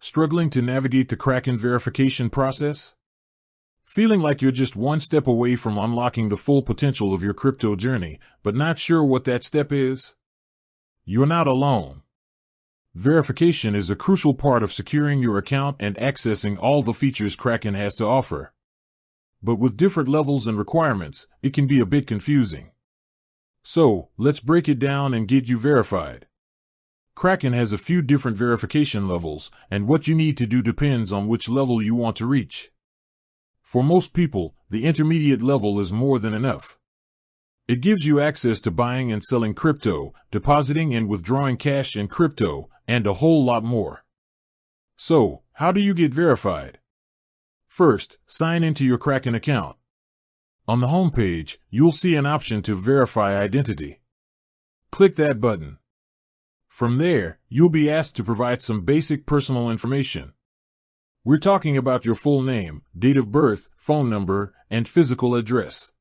Struggling to navigate the Kraken verification process? Feeling like you're just one step away from unlocking the full potential of your crypto journey, but not sure what that step is? You're not alone. Verification is a crucial part of securing your account and accessing all the features Kraken has to offer. But with different levels and requirements, it can be a bit confusing. So, let's break it down and get you verified. Kraken has a few different verification levels, and what you need to do depends on which level you want to reach. For most people, the intermediate level is more than enough. It gives you access to buying and selling crypto, depositing and withdrawing cash in crypto, and a whole lot more. So, how do you get verified? First, sign into your Kraken account. On the home page, you'll see an option to verify identity. Click that button. From there, you'll be asked to provide some basic personal information. We're talking about your full name, date of birth, phone number, and physical address.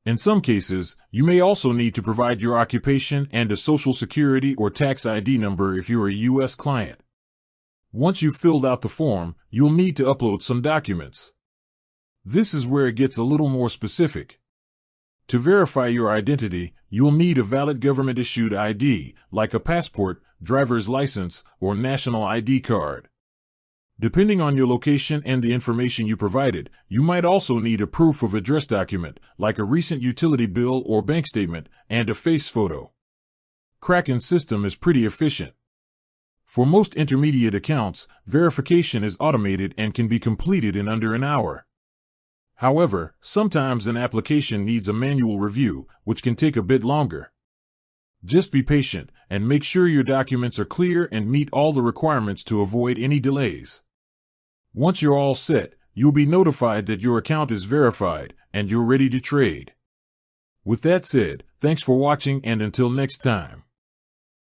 In some cases, you may also need to provide your occupation and a social security or tax ID number if you're a U.S. client. Once you've filled out the form, you'll need to upload some documents. This is where it gets a little more specific. To verify your identity, you'll need a valid government-issued ID, like a passport, driver's license, or national ID card. Depending on your location and the information you provided, you might also need a proof of address document, like a recent utility bill or bank statement, and a face photo. Kraken's system is pretty efficient. For most intermediate accounts, verification is automated and can be completed in under an hour. However, sometimes an application needs a manual review, which can take a bit longer. Just be patient and make sure your documents are clear and meet all the requirements to avoid any delays. Once you're all set, you'll be notified that your account is verified and you're ready to trade. With that said, thanks for watching, and until next time.